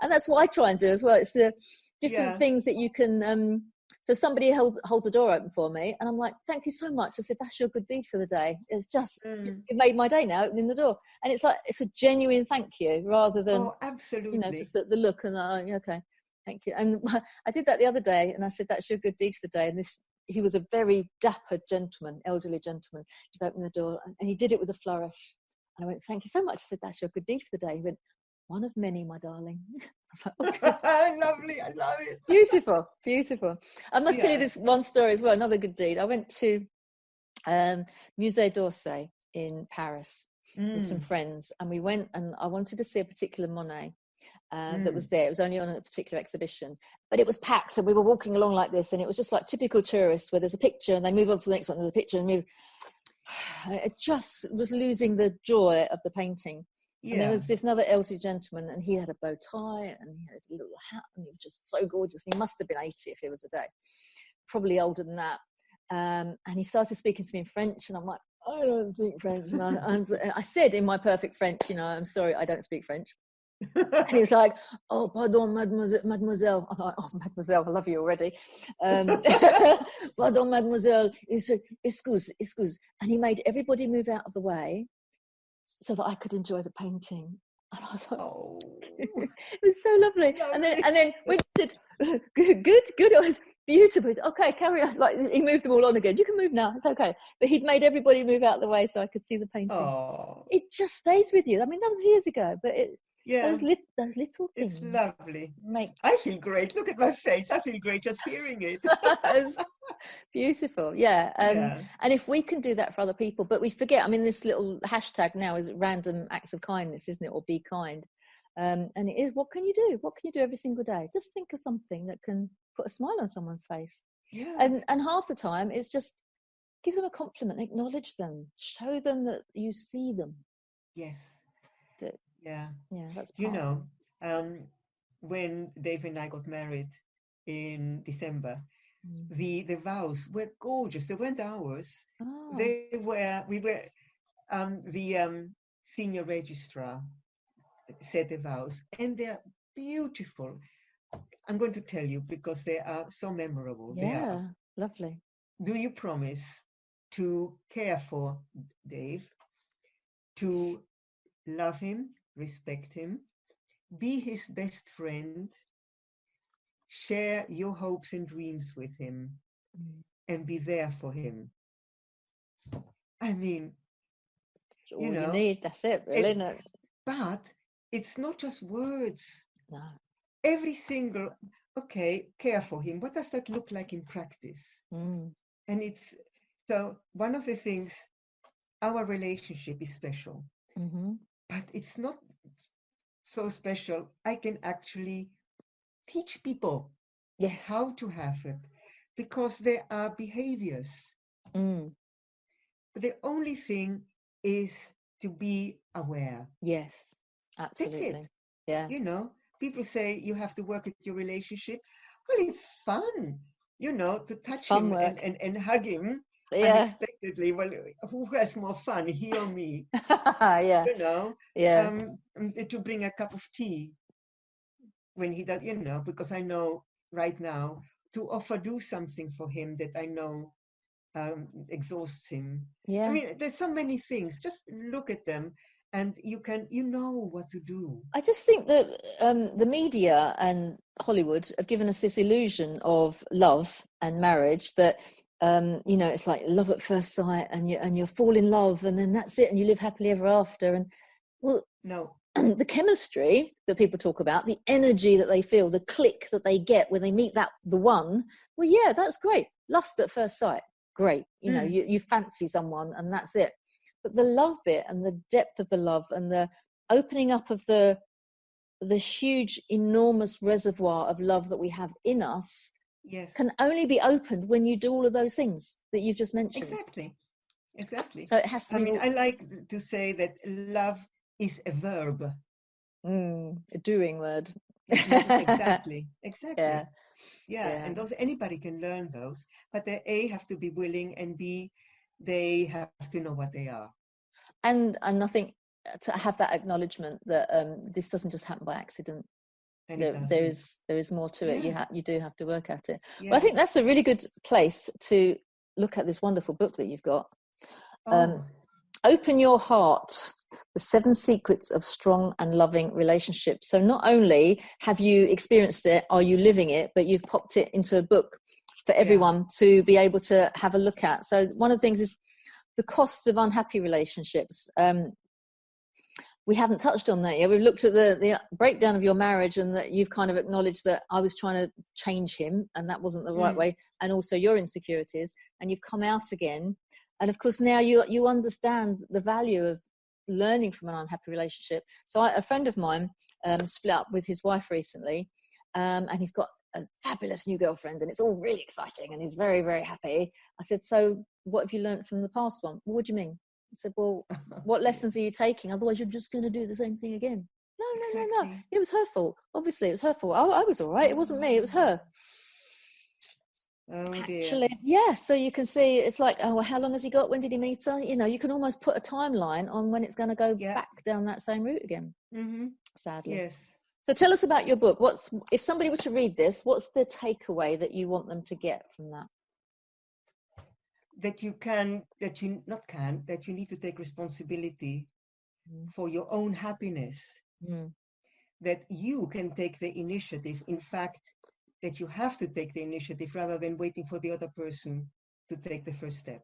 and that's what I try and do as well. It's the different Yeah. things that you can, so somebody holds a door open for me and I'm like, thank you so much. I said, that's your good deed for the day. It's just, Mm. you made my day now, opening the door. And it's like, it's a genuine thank you rather than, Oh, absolutely. just the look and, yeah, okay, thank you. And I did that the other day and I said, that's your good deed for the day. And he was a very dapper gentleman, elderly gentleman. He's opened the door and he did it with a flourish. And I went, thank you so much. I said, that's your good deed for the day. He went, one of many, my darling. I was like, okay. Lovely. I love it. Beautiful, beautiful. I must tell you Yeah. this one story as well, another good deed. I went to Musée d'Orsay in Paris with some friends, and we went, and I wanted to see a particular Monet that was there. It was only on a particular exhibition, but it was packed, and we were walking along like this, and it was just like typical tourists where there's a picture and they move on to the next one, there's a picture and move. It just was losing the joy of the painting. And there Yeah. was this another elderly gentleman, and he had a bow tie and he had a little hat, and he was just so gorgeous. He must have been 80 if he was a day, probably older than that. And he started speaking to me in French, and I'm like, I don't speak French. And I said in my perfect French, I'm sorry, I don't speak French. And he was like, oh, pardon, mademoiselle. I'm like, oh, mademoiselle, I love you already. Pardon, mademoiselle. He said, excuse. And he made everybody move out of the way so that I could enjoy the painting. And I was like, Oh, it was so lovely. lovely. And then we did, good. It was beautiful. Okay, carry on. Like, he moved them all on again. You can move now. It's okay. But he'd made everybody move out of the way so I could see the painting. Oh, It just stays with you. I mean, that was years ago, but yeah. those little It's things lovely. make I feel great. Look at my face. I feel great just hearing it. us beautiful. Yeah. Yeah. And if we can do that for other people, but we forget, I mean, this little hashtag now is random acts of kindness, isn't it? Or be kind. And it is, what can you do? What can you do every single day? Just think of something that can put a smile on someone's face. Yeah. And half the time it's just give them a compliment, acknowledge them, show them that you see them. Yes. That, Yeah. yeah, that's part of it. When Dave and I got married in December, the vows were gorgeous. They weren't ours. Oh. We were the senior registrar said the vows, and they're beautiful. I'm going to tell you because they are so memorable. They are. Yeah, lovely. Do you promise to care for Dave, to love him, respect him, be his best friend, share your hopes and dreams with him, and be there for him? I mean, That's all you need. That's it, really, isn't it? But it's not just words. No. Every single, okay, care for him. What does that look like in practice? And it's, so one of the things, our relationship is special, but it's not so special. I can actually teach people how to have it because there are behaviors. The only thing is to be aware. Yes, absolutely. That's it. Yeah. People say you have to work at your relationship. Well, it's fun, to touch him work. and hug him Yeah. unexpectedly. Well, who has more fun, he or me? Yeah. You know, Yeah. to bring a cup of tea when he does, because I know right now to offer do something for him that I know exhausts him. I Yeah. mean, there's so many things. Just look at them, and you know what to do. I just think that the media and Hollywood have given us this illusion of love and marriage that it's like love at first sight, and you fall in love, and then that's it, and you live happily ever after. And well, No, the chemistry that people talk about, the energy that they feel, the click that they get when they meet the one. Well, yeah, that's great. Lust at first sight, great. You fancy someone, and that's it. But the love bit and the depth of the love and the opening up of the huge, enormous reservoir of love that we have in us yes, can only be opened when you do all of those things that you've just mentioned. Exactly. So it has to be. I mean, I like to say that love is a verb. A doing word. Yes, exactly. Yeah. And those anybody can learn those, but they A, have to be willing, and B, they have to know what they are. And I think to have that acknowledgement that this doesn't just happen by accident. And There is more to it. You do have to work at it. Yeah. Well, I think that's a really good place to look at this wonderful book that you've got. Open Your Heart, The 7 Secrets of Strong and Loving Relationships. So not only have you experienced it, are you living it, but you've popped it into a book for everyone to be able to have a look at. So one of the things is the cost of unhappy relationships. We haven't touched on that yet. We've looked at the breakdown of your marriage, and that you've kind of acknowledged that I was trying to change him and that wasn't the right way, and also your insecurities, and you've come out again. And of course, now you understand the value of learning from an unhappy relationship. So a friend of mine split up with his wife recently, and he's got a fabulous new girlfriend, and it's all really exciting, and he's very, very happy. I said, so what have you learned from the past one? Well, what do you mean? I said, well, what lessons are you taking? Otherwise, you're just going to do the same thing again. No. It was her fault. Obviously, it was her fault. I was all right. It wasn't me. It was her. Oh dear. Actually, yeah. So you can see it's like, oh, well, how long has he got? When did he meet her? You can almost put a timeline on when it's going to go back down that same route again. Sadly. Yes. So tell us about your book. If somebody were to read this, what's the takeaway that you want them to get from that? That you need to take responsibility for your own happiness. That you can take the initiative. In fact, that you have to take the initiative rather than waiting for the other person to take the first step.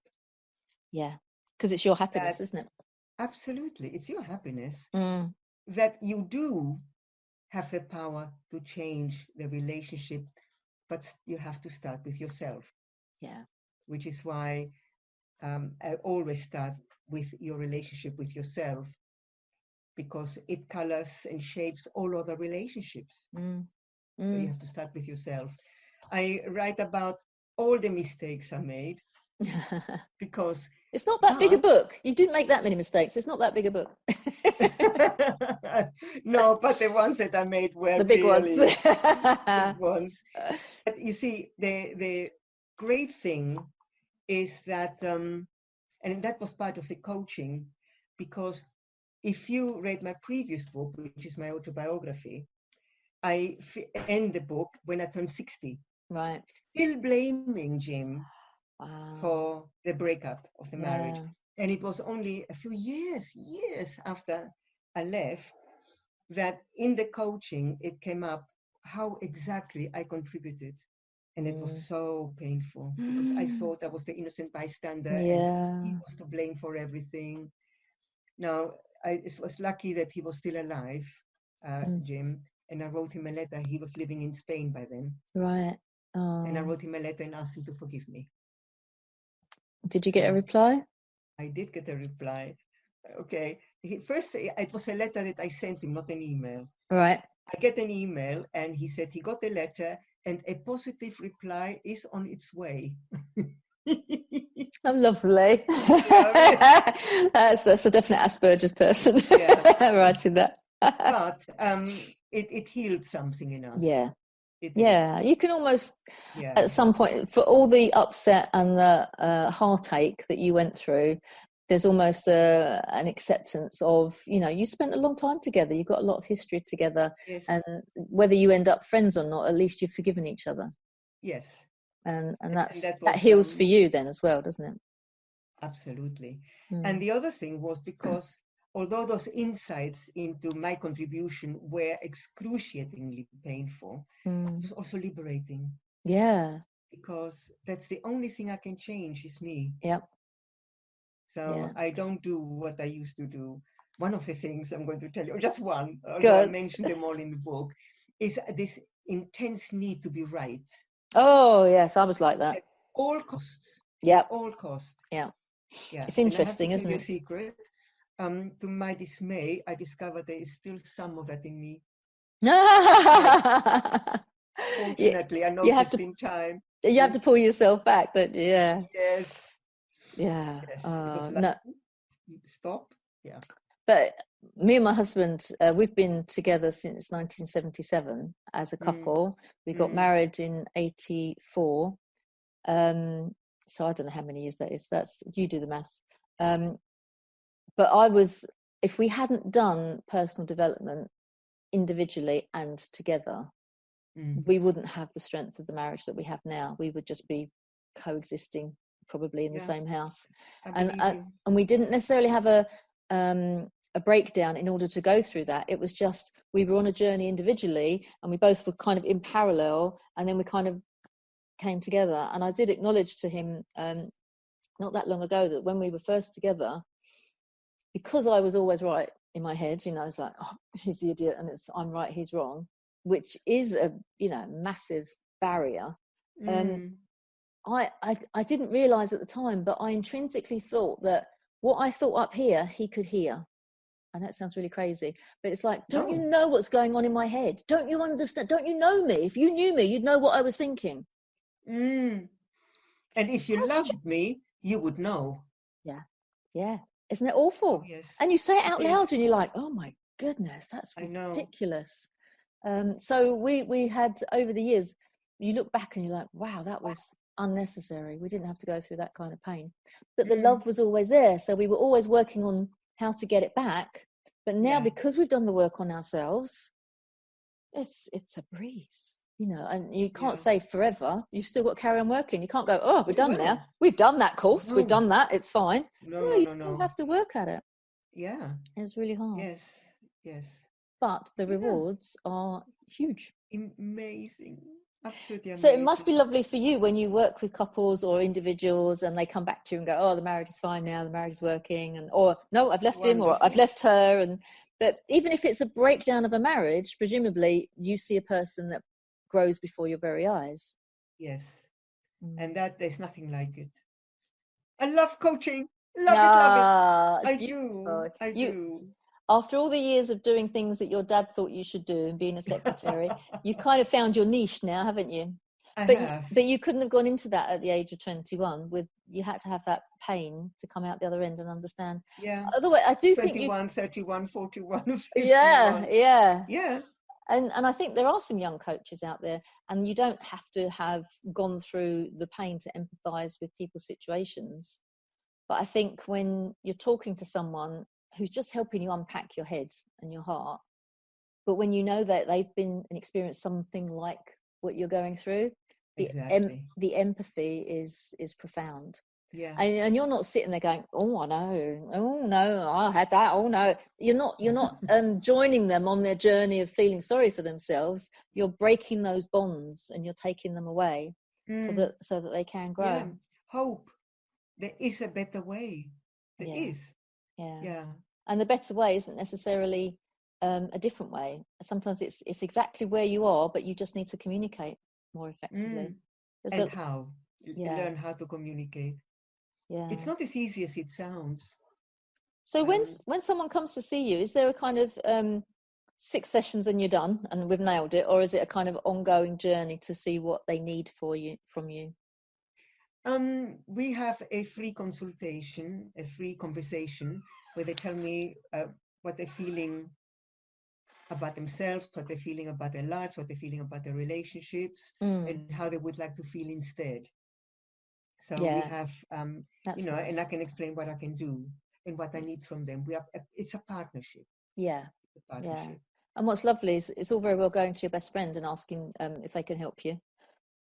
Yeah, because it's your happiness, isn't it? Absolutely. It's your happiness. That you do have the power to change the relationship, but you have to start with yourself. Yeah. Which is why I always start with your relationship with yourself, because it colors and shapes all other relationships. So you have to start with yourself. I write about all the mistakes I made because it's not that big a book. You didn't make that many mistakes. It's not that big a book. No, but the ones that I made were the big really ones. big ones. But you see, the great thing is that, and that was part of the coaching, because if you read my previous book, which is my autobiography, I end the book when I turned 60. Right. Still blaming Jim for the breakup of the marriage. And it was only a few years after I left that in the coaching it came up how exactly I contributed. And it was so painful because I thought I was the innocent bystander and he was to blame for everything. Now, I was lucky that he was still alive, Jim, and I wrote him a letter. He was living in Spain by then. Right. Oh. And I wrote him a letter and asked him to forgive me. Did you get a reply? I did get a reply. Okay. First, it was a letter that I sent him, not an email. Right. I get an email and he said he got a letter and a positive reply is on its way. I'm lovely. That's a definite Asperger's person writing that. But it healed something in us. Yeah. It is. Yeah, you can almost, Yeah. at some point, for all the upset and the heartache that you went through, there's almost an acceptance of, you spent a long time together, you've got a lot of history together, Yes. and whether you end up friends or not, at least you've forgiven each other. Yes. And that that was heals for you then as well, doesn't it? absolutely. Mm. And the other thing was because although those insights into my contribution were excruciatingly painful, it was also liberating. Yeah. Because that's the only thing I can change is me. Yep. So Yeah. I don't do what I used to do. One of the things I'm going to tell you, just one, although I Good. mentioned them all in the book, is this intense need to be right. Oh, yes, I was like that. At all costs. Yeah. At all costs. Yeah. Yeah. It's And I have to interesting, tell isn't you a it? secret. To my dismay, I discovered there is still some of that in me. Fortunately, I you have noticed to in time. you have to pull yourself back, don't you? Yeah. Yes. Yeah. Yes. It was like, No. stop. Yeah. But me and my husband, we've been together since 1977 as a couple. We got married in 84. So I don't know how many years that is. That's, you do the maths. But if we hadn't done personal development individually and together, we wouldn't have the strength of the marriage that we have now. We would just be coexisting probably in the same house. And we didn't necessarily have a breakdown in order to go through that. It was just, we were on a journey individually and we both were kind of in parallel, and then we kind of came together. And I did acknowledge to him not that long ago that when we were first together, because I was always right in my head, it's like, oh, he's the idiot and I'm right, he's wrong, which is a massive barrier. I didn't realize at the time, but I intrinsically thought that what I thought up here, he could hear. And that sounds really crazy, but it's like, don't you know what's going on in my head? Don't you understand? Don't you know me? If you knew me, you'd know what I was thinking. And if you loved me, you would know. Yeah. Yeah. Isn't it awful? Oh, yes. And you say it out loud and you're like, oh my goodness, that's ridiculous. So we had, over the years, you look back and you're like, wow, that was unnecessary. We didn't have to go through that kind of pain. But the love was always there. So we were always working on how to get it back. But now, because we've done the work on ourselves, it's a breeze. And you can't say forever. You've still got to carry on working. You can't go, oh, we're done now. We've done that course. We've done that. It's fine. No, you still have to work at it. Yeah. It's really hard. Yes. But the rewards are huge. Amazing. Absolutely amazing. So it must be lovely for you when you work with couples or individuals and they come back to you and go, oh, the marriage is fine now, the marriage is working, or no, I've left him, or I've left her. But even if it's a breakdown of a marriage, presumably you see a person that grows before your very eyes. Yes. And that there's nothing like it. I love coaching. Love it. I do. After all the years of doing things that your dad thought you should do and being a secretary, you've kind of found your niche now, haven't you? I have. But you couldn't have gone into that at the age of 21. You had to have that pain to come out the other end and understand. Yeah. Otherwise, I do 21, 31, 41, 51. Yeah. And I think there are some young coaches out there, and you don't have to have gone through the pain to empathise with people's situations. But I think when you're talking to someone who's just helping you unpack your head and your heart, but when you know that they've been and experienced something like what you're going through, the empathy is profound. Yeah. And you're not sitting there going, oh, I know, oh no, I had that, oh no. You're not joining them on their journey of feeling sorry for themselves. You're breaking those bonds and you're taking them away so that they can grow. Yeah. Hope. There is a better way. There is. Yeah. And the better way isn't necessarily a different way. Sometimes it's exactly where you are, but you just need to communicate more effectively. How? Learn how to communicate. Yeah. It's not as easy as it sounds. So when someone comes to see you, is there a kind of 6 sessions and you're done and we've nailed it, or is it a kind of ongoing journey to see what they need from you? We have a free consultation, a free conversation where they tell me what they're feeling about themselves, what they're feeling about their lives, what they're feeling about their relationships, and how they would like to feel instead. So we Yeah, have, that's and I nice. can explain what I can do and what I need from them. It's a partnership. Yeah, It's a yeah. partnership. And what's lovely is it's all very well going to your best friend and asking if they can help you,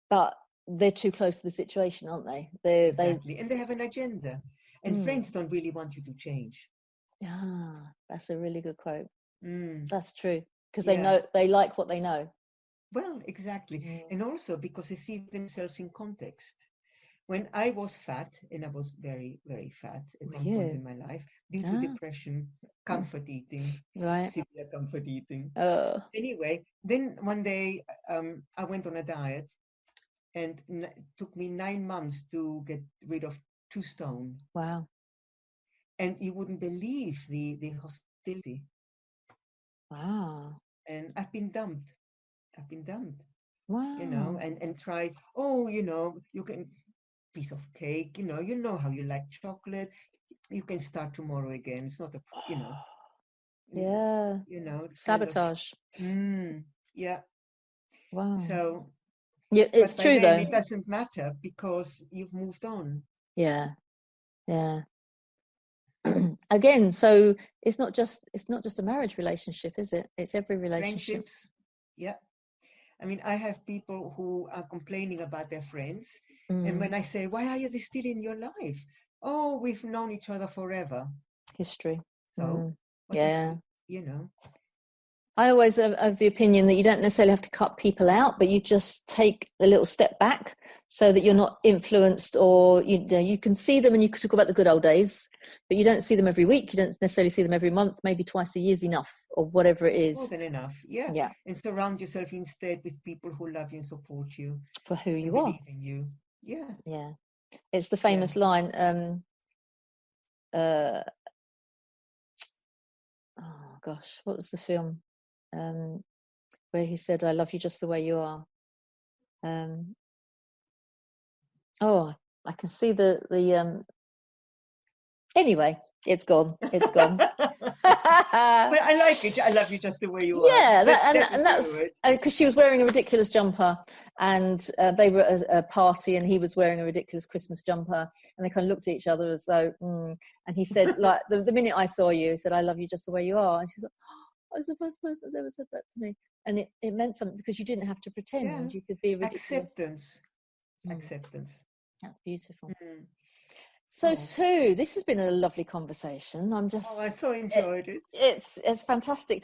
but they're too close to the situation, aren't they? Exactly. And they have an agenda. And Mm. friends don't really want you to change. That's a really good quote. Mm, That's true. Because yeah. they like what they know. Well, exactly. Mm. And also because they see themselves in context. When I was fat, and I was very, very fat at Were one point you? in my life, due to Ah, depression, comfort eating, right. severe comfort eating. Oh, Anyway, then one day I went on a diet, and it took me 9 months to get rid of 2 stone. wow. And you wouldn't believe the hostility. Wow. And I've been dumped. I've been dumped, Wow. and tried, you can, piece of cake, you know how you like chocolate. You can start tomorrow again. It's not a, mm, Yeah. kind of, Sabotage. yeah. Wow. So, Yeah, it's but by true then though. it doesn't matter because you've moved on. Yeah. Yeah. Again, so it's not just a marriage relationship, is it? It's every relationship. Friendships, yeah. I mean, I have people who are complaining about their friends. And Mm. when I say, why are you still in your life? Oh, we've known each other forever. History. So Mm. what the Yeah. hell, I always have the opinion that you don't necessarily have to cut people out, but you just take a little step back so that you're not influenced, or you can see them and you can talk about the good old days, but you don't see them every week. You don't necessarily see them every month. Maybe twice a year is enough, or whatever it More is. than enough. Yeah. Yeah, And surround yourself instead with people who love you and support you for who and you are. believe in you. Yeah. Yeah, it's the Yeah. famous line. Uh, oh gosh, what was the film? Where he said, "I love you just the way you are." Um, oh, I can see the. Anyway, it's gone. It's gone. But I like it. I love you just the way you are. Yeah, That will do that's it. because she was wearing a ridiculous jumper, and they were at a party, and he was wearing a ridiculous Christmas jumper, and they kind of looked at each other as though, and he said, like, the minute I saw you, he said, "I love you just the way you are," and she's like, "Oh, I was the first person that's ever said that to me," and it meant something because you didn't have to Yeah. pretend. You could be ridiculous. Acceptance. Mm, Acceptance. that's beautiful. Mm. So, Oh. Sue, this has been a lovely conversation. Oh, I so It, enjoyed it. it's fantastic.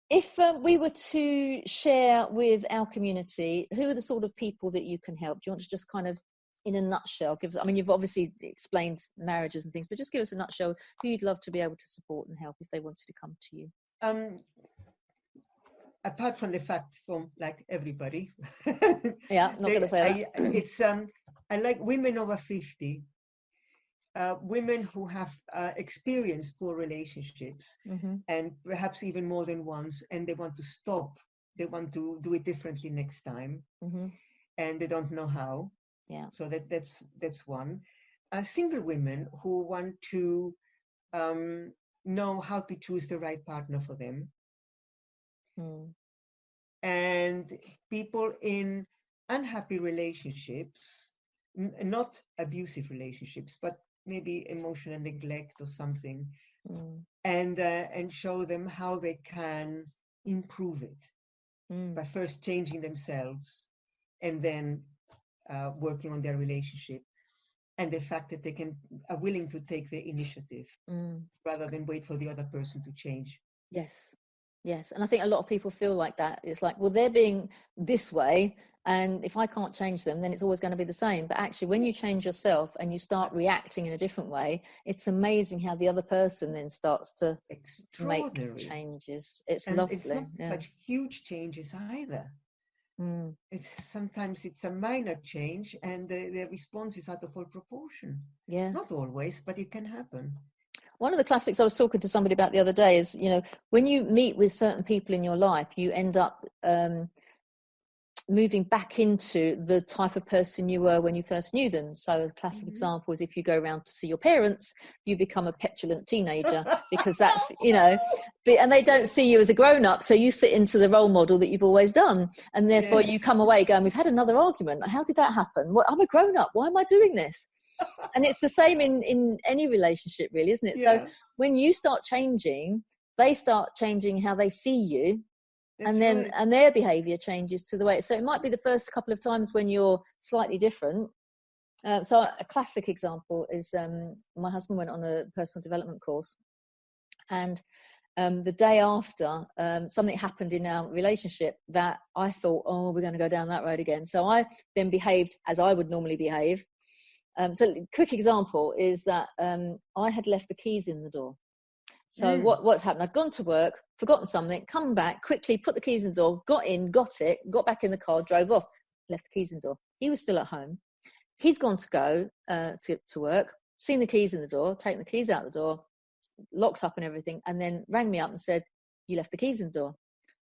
If we were to share with our community, who are the sort of people that you can help? Do you want to just kind of, in a nutshell, give us, I mean, you've obviously explained marriages and things, but just give us a nutshell who you'd love to be able to support and help if they wanted to come to you. Um, Apart from the fact from like everybody, Yeah, not going to say that. I like women over 50, women who have experienced poor relationships, Mm-hmm. and perhaps even more than once, and they want to stop. They want to do it differently next time, Mm-hmm. and they don't know how. Yeah. So that's one. Single women who want to um, know how to choose the right partner for them, Mm. and people in unhappy relationships, not abusive relationships, but maybe emotional neglect or something, Mm. and show them how they can improve it Mm. by first changing themselves and then working on their relationship, and the fact that they are willing to take the initiative Mm. rather than wait for the other person to change. Yes. Yes. And I think a lot of people feel like that. It's like, well, they're being this way. And if I can't change them, then it's always going to be the same. But actually, when you change yourself and you start reacting in a different way, it's amazing how the other person then starts to make Extraordinary. changes. It's And it's not lovely. Yeah. such huge changes either. Mm. Sometimes it's a minor change and the response is out of all proportion. Yeah. Not always, but it can happen. One of the classics I was talking to somebody about the other day is, when you meet with certain people in your life, you end up moving back into the type of person you were when you first knew them. So a classic example is if you go around to see your parents, you become a petulant teenager because that's, and they don't see you as a grown-up, so you fit into the role model that you've always done, and therefore you come away going, we've had another argument, how did that happen? I'm a grown-up, why am I doing this? And it's the same in any relationship, really, isn't it? So when you start changing, they start changing how they see you. That's and their behavior changes to the way. So it might be the first couple of times when you're slightly different. So a classic example is my husband went on a personal development course, and the day after, something happened in our relationship that I thought, we're going to go down that road again. So I then behaved as I would normally behave. So a quick example is that I had left the keys in the door. So what happened? I'd gone to work, forgotten something, come back, quickly put the keys in the door, got in, got back in the car, drove off, left the keys in the door. He was still at home. He's gone to go to work, seen the keys in the door, taken the keys out the door, locked up and everything, and then rang me up and said, you left the keys in the door.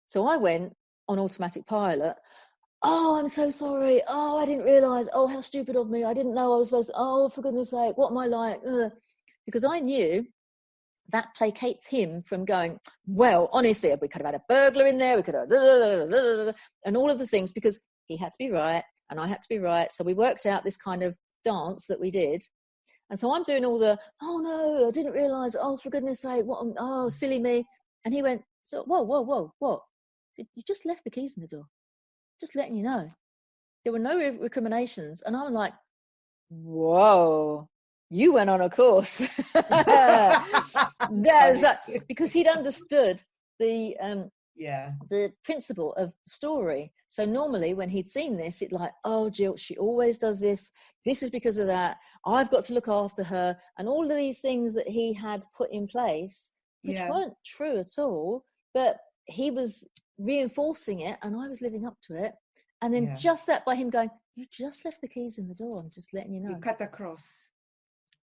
So I went on automatic pilot. Oh, I'm so sorry. Oh, I didn't realise. Oh, how stupid of me. I didn't know I was supposed to. Oh, for goodness sake, what am I like? Because I knew that placates him from going, well, honestly, we could have had a burglar in there, we could have, and all of the things, because he had to be right and I had to be right. So we worked out this kind of dance that we did. And so I'm doing all the, oh no, I didn't realise, oh, for goodness sake, oh, silly me. And he went, so, whoa, what? You just left the keys in the door. Just letting you know. There were no recriminations. And I'm like, whoa. You went on a course. Because he'd understood the principle of story. So normally when he'd seen this, it's like, oh, Jill, she always does this. This is because of that. I've got to look after her. And all of these things that he had put in place, which weren't true at all, but he was reinforcing it and I was living up to it. And then just that by him going, you just left the keys in the door. I'm just letting you know. You cut across.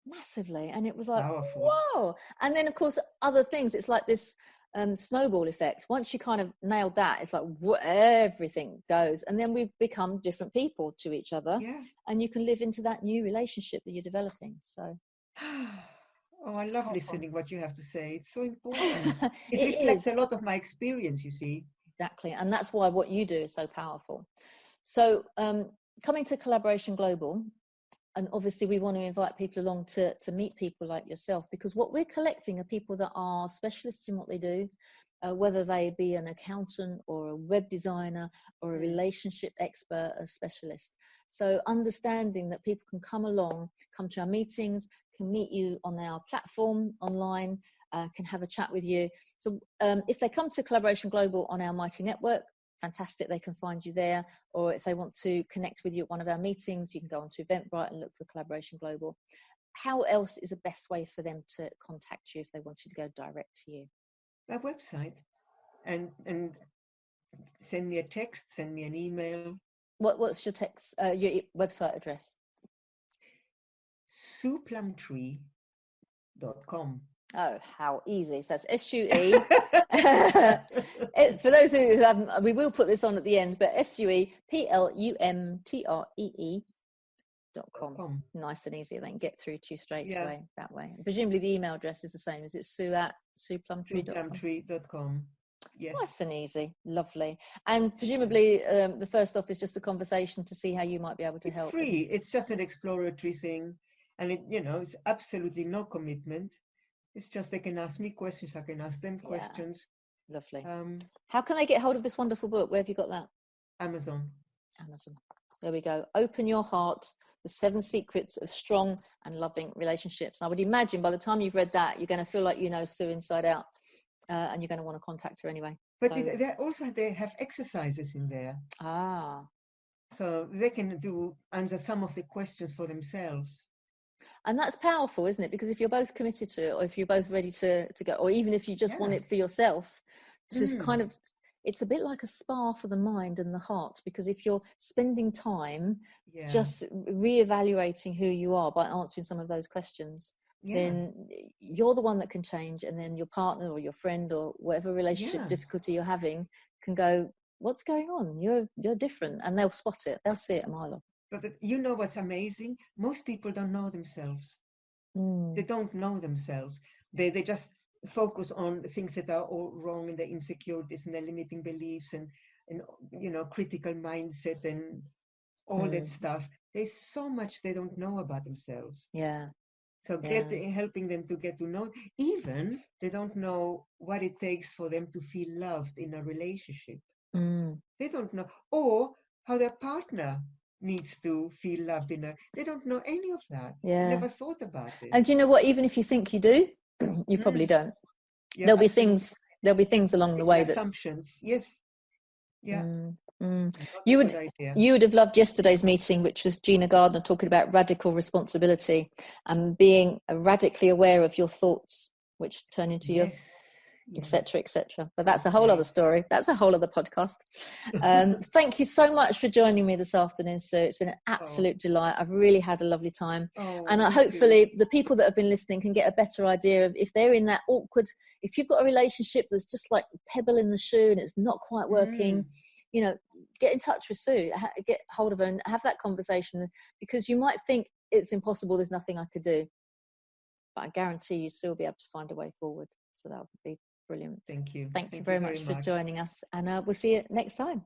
Massively. And it was like, powerful. Whoa. And then of course other things, it's like this snowball effect. Once you kind of nailed that, it's like everything goes, and then we become different people to each other, and you can live into that new relationship that you're developing. So I love listening what you have to say. It's so important. It reflects a lot of my experience, you see. Exactly. And that's why what you do is so powerful. So coming to Collaboration Global, and obviously we want to invite people along to meet people like yourself, because what we're collecting are people that are specialists in what they do, whether they be an accountant or a web designer or a relationship expert, a specialist. So understanding that people can come along, come to our meetings, can meet you on our platform online, can have a chat with you. So if they come to Collaboration Global on our Mighty Network, fantastic, they can find you there. Or if they want to connect with you at one of our meetings, you can go onto Eventbrite and look for Collaboration Global. How else is the best way for them to contact you if they wanted to go direct to you? Our website, and send me a text, send me an email. What's your your website address? SuePlumtree.com. Oh, how easy. So that's SUE. For those who haven't, we will put this on at the end, but SuePlumtree.com. Nice and easy. They can get through to you straight away that way. And presumably the email address is the same. Is it Sue@SuePlumtree.com? Yes. Nice and easy. Lovely. And presumably the first off is just a conversation to see how you might be able to help. It's free. It's just an exploratory thing. And it's absolutely no commitment. It's just they can ask me questions. I can ask them questions. Lovely. How can they get hold of this wonderful book? Where have you got that? Amazon. There we go. Open Your Heart, The 7 Secrets of Strong and Loving Relationships. I would imagine by the time you've read that, you're going to feel like you know Sue inside out, and you're going to want to contact her anyway. But they have exercises in there. So they can answer some of the questions for themselves. And that's powerful, isn't it? Because if you're both committed to it, or if you're both ready to go, or even if you just want it for yourself, to kind of, it's a bit like a spa for the mind and the heart, because if you're spending time just reevaluating who you are by answering some of those questions, then you're the one that can change, and then your partner or your friend or whatever relationship difficulty you're having can go, what's going on? You're different. And they'll spot it. They'll see it a mile off. But you know what's amazing? Most people don't know themselves. They don't know themselves. They just focus on things that are all wrong, and their insecurities and their limiting beliefs and critical mindset and all that stuff. There's so much they don't know about themselves. Yeah. So helping them to get to know, even they don't know what it takes for them to feel loved in a relationship. They don't know, or how their partner needs to feel loved they don't know any of that. Yeah. They never thought about it. And you know what? Even if you think you do, you probably don't. Yeah, there'll be things along the way assumptions. Yes. Yeah. You would have loved yesterday's meeting, which was Gina Gardner talking about radical responsibility and being radically aware of your thoughts, which turn into your etc. etc. But that's a whole other story. That's a whole other podcast. Thank you so much for joining me this afternoon, Sue. It's been an absolute delight. I've really had a lovely time. And hopefully the people that have been listening can get a better idea of if they're in that awkward, if you've got a relationship that's just like a pebble in the shoe and it's not quite working, get in touch with Sue, get hold of her and have that conversation, because you might think it's impossible, there's nothing I could do. But I guarantee you Sue will be able to find a way forward. So that would be brilliant. Thank you. Thank you very much for joining us, and we'll see you next time.